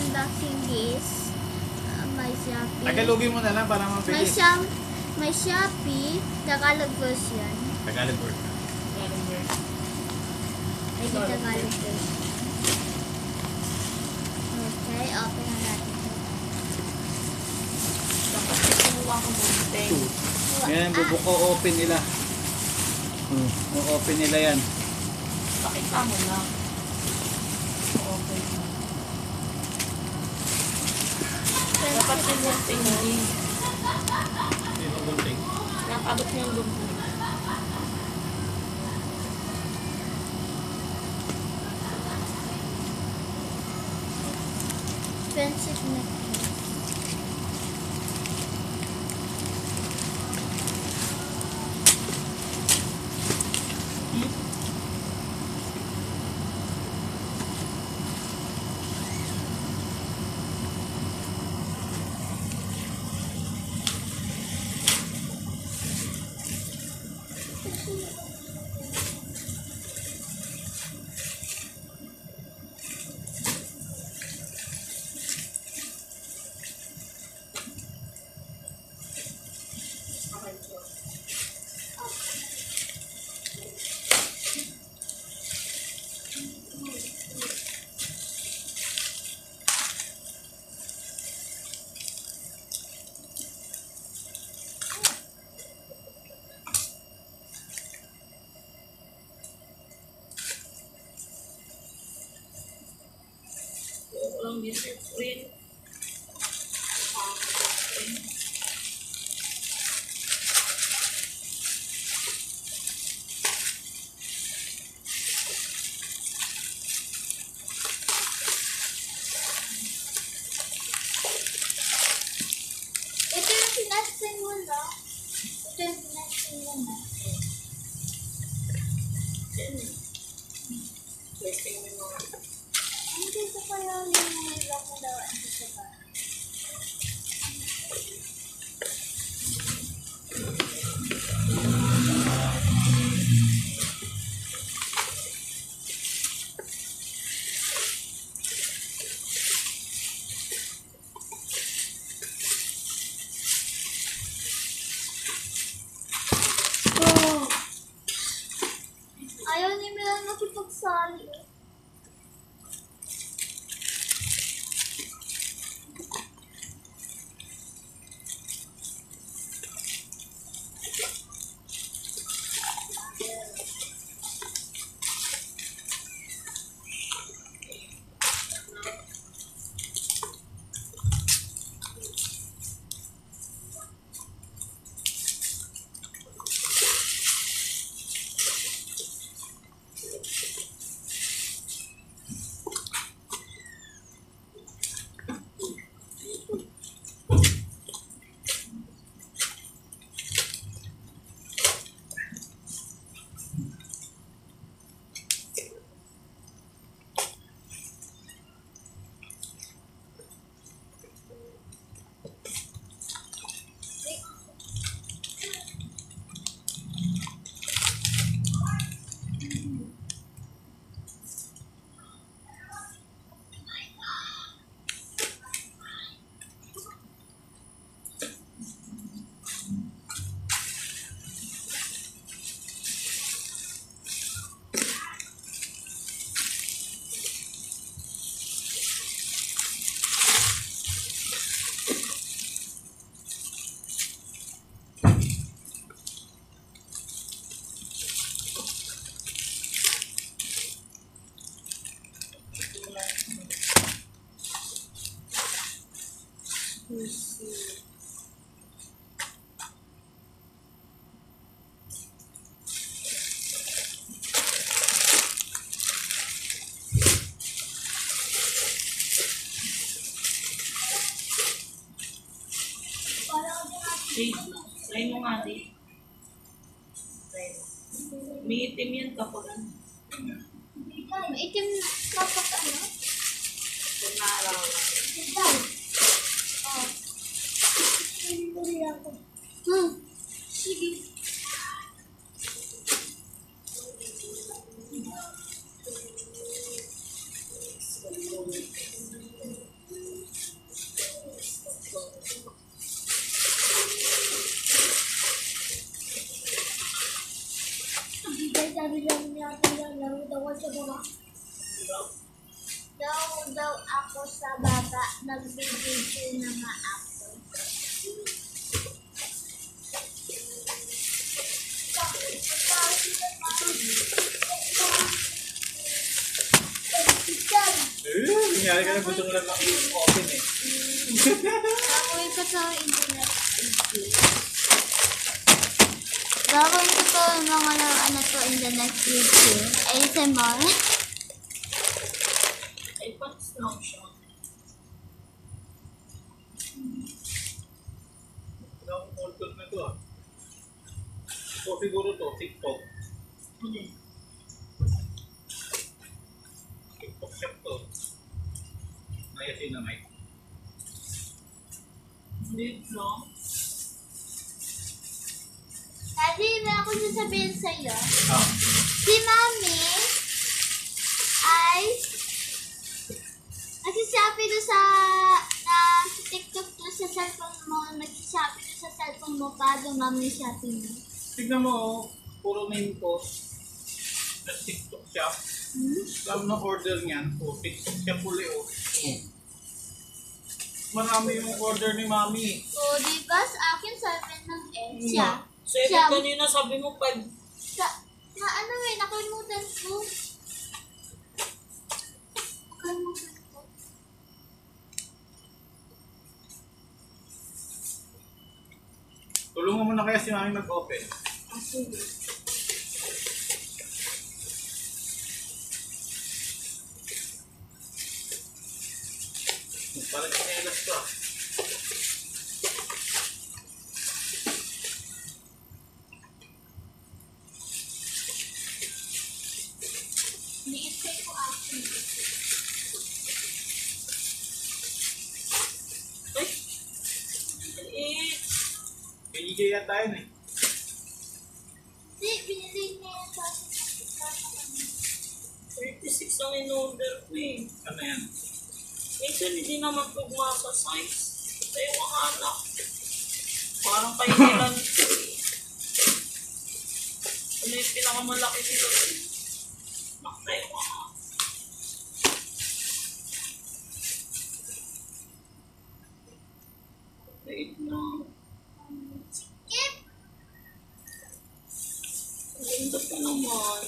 unboxing this. My Shopee. Tagalogin mo na lang para mabilis. My Shopee, Tagalog version. Tagalog word. Ay, di Tagalog version. Okay, open na natin. Dapat kinuha ko muna. Yan, open nila. O-open nila yan. Pakita mo na. Okay. Dapat yung gunting din. Sino gunting? Nakabot niyo yung gunting. Friendship necklace. Walang dessert free. Ito yung pinasing mo na. Ito yung pinasing mo na. Hindi ko kaya yung lang mo daw ang isa ba? Ayaw ni Mila nakipagsali. Try mo nga di. May itim yan kapag ano. Itim kapag ano? Kung naaraw. Sige. sa baba. Diba? Daw ako sa baba. Nagbibidyo na nga ako. Nangyari ka na gusto mo lang open eh. Gagawin ko sa internet. Gagawin ko to mga ano to in the next video. ASMR. Ay, pats lang siya. Wala akong order na to ah. So siguro to, TikTok. Hindi. TikTok shop to. Nayasin na mic. Hindi lang. Daddy, may ako sasabihin sa'yo. Ah. Si Mami ay nagsisabi doon sa TikTok doon sa cellphone mo. Nagsisabi doon sa cellphone mo pa dumami shopping mo. Tignan mo oh, puro main post. Sa TikTok shop. Alam na order niyan. Oh, TikTok shop uli oh. Marami yung order ni Mami. O, di ba sa akin 7 ng S siya? Seven Siya. kanina sabi mo 5. Na ano eh, nakalimutan ko. Nakalimutan ko. Tulungan mo na kaya si Mami mag-open. Parang sinelas to ah. Ni-stay ko action. Ay! Eh, Binigay yan tayo eh. Hindi, binili niya yan sa 36 ang in-order ko eh. Ano yan? Minsan hindi naman tugma sa size. Tayo mga anak. Parang kailan. Ano yung pinakamalaki dito? Tayo mga. Wait na. skip. Ganda pa naman.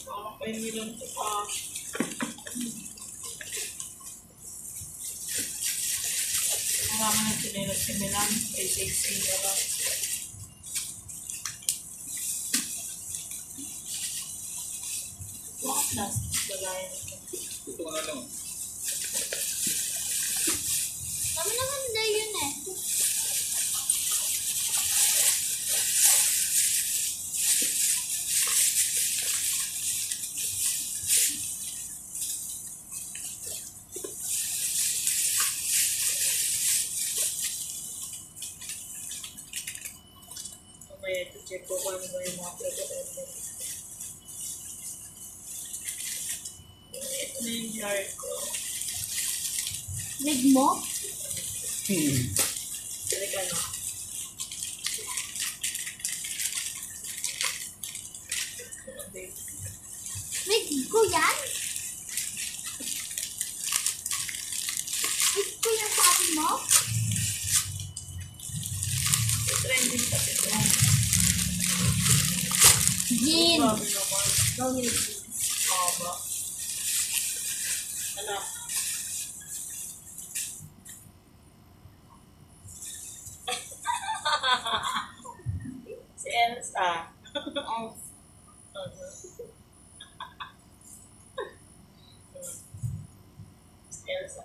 Parang kailan ko pa. Marami ng sinelas si Milan. Ay, sexy na lang. Mga plastic bagayan ito. Ito ka na lang. Kami naman na yun eh. Mamaya ito check ko kung ano ba yung mga pwede. Ito na yung jar ko. Rig mo? Talaga na. Rig ko yan? Rig ko yan sabi mo? Trending kasi ito. Jean. Sabi naman. Gawin jean. Haba. Ano? Si Elsa. Si Elsa.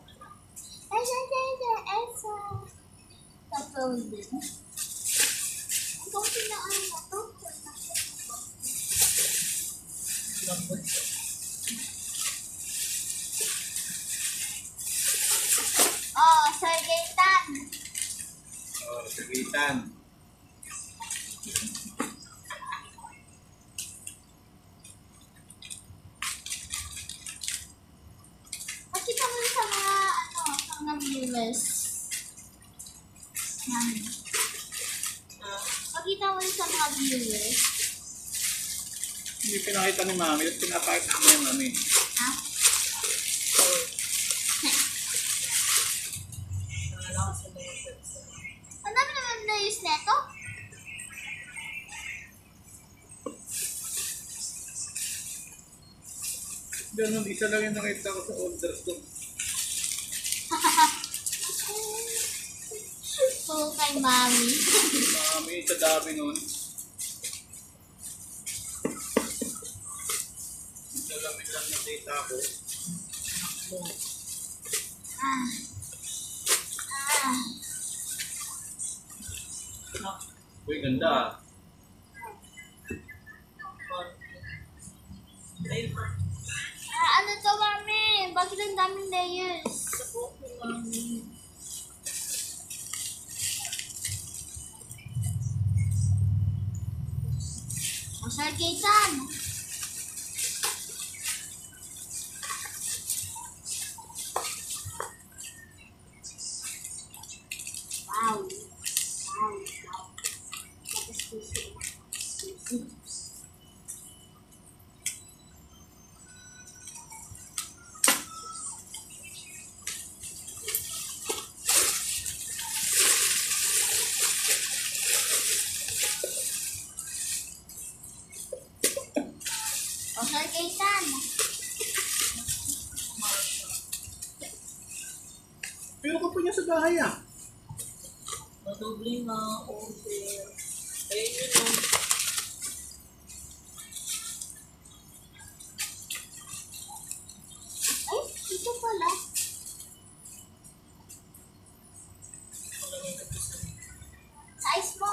Elsa. Tapos din. Kung sinaan mo to, Lambot. oh, Sargaytan. Oh, sagitan. Pakita mo sa mga, sa mga viewers. Yan. Pakita mo sa mga viewers. Hindi pinakita ni Mami. Tapos pinapakita ko niya, Mami. Ha? Wala kasi na yung steps. Ang dami naman na-use neto. Ganun, isa lang yung nakita ko sa orders ko. So, kay Mami. Mami, sa dami nun. Isa lang nakita ko. Ah. Ah. Uy, ganda. Ayun pa. Ano to, Mami? Bakit ang daming layers? Sa buhok ni Mami. O, Sir Kaitan. Wow. Wow. Wow. Tapos susi. O, Sir Kaitan. Pero ko po niya sa bahay ah. Madoble na order. Ayun yun o. Ay, ito pala. Size mo.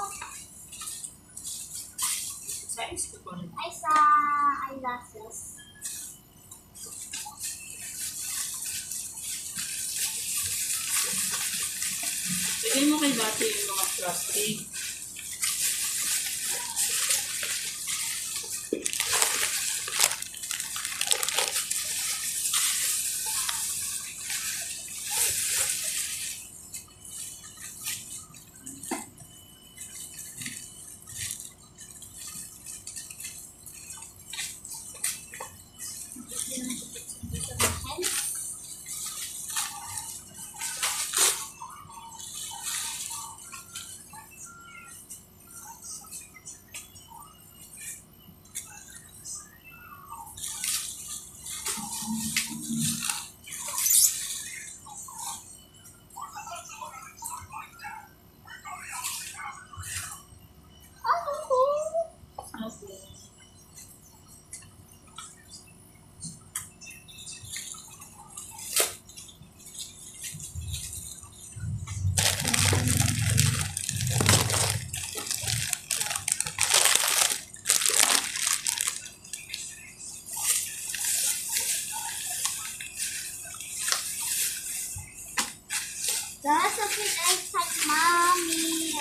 Size ko pa rin. Ay, sa eyelashes. Lagay mo kay dati yung mga plastic. Okay. That's a bit excited, Mommy.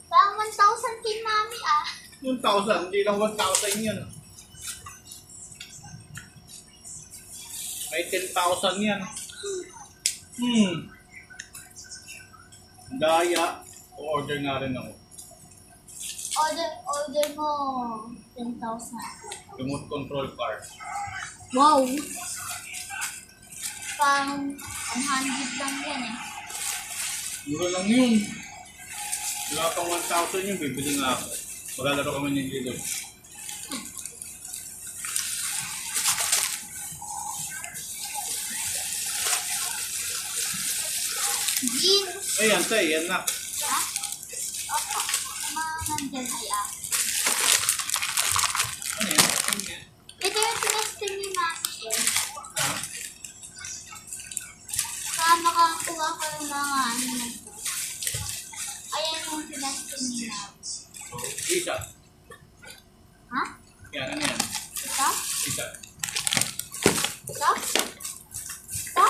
Parang 1,000 kay Mommy, ah. 1,000, hindi lang 1,000 yan. May 10,000 yan. Daya. O-order nga rin ako. Order mo 10,000. Remote control car. Wow! Parang 100 lang yan eh. Mura lang yun. Wala pang 1,000 yun, bibili nga ako. Maglalaro kami ng Lilo. Jean! Ayan, tay, yan na. Ha? Opo. Mga nandyan ay ah. Ano yan? Ano yan? Ito yung tinesting ni Mami eh. Saka makakuha ko ng mga ano na to. Ayan yung tinesting ni Mami. Oh, isa. Ha? Yan, ano yan? Ito? Isa. Ito? Ito?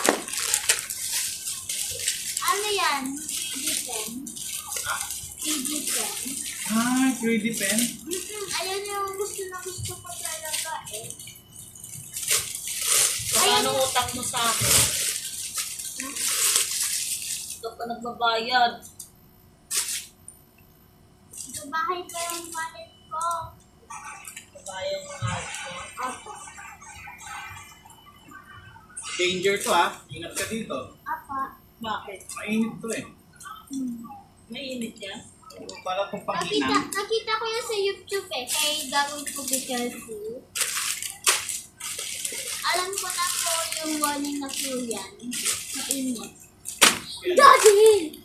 Ano yan? 3D pen? Ah, 3D pen? 3D pen? Mm-mm. Ayan yung gusto na gusto ko talaga eh. Magkano utang mo sa akin? Ito pa nagbabayad. Sa bahay pa yung wallet ko. Babayad yung alis mo. Apo. Danger to ha. Ingat ka dito. Apa. Bakit? Mainit to eh. Mainit yan? Para kung panginang. Nakita ko yan sa YouTube eh. Kay gawin ko be careful. Alam ko na po yung warning na po yan. Mainit. Daddy!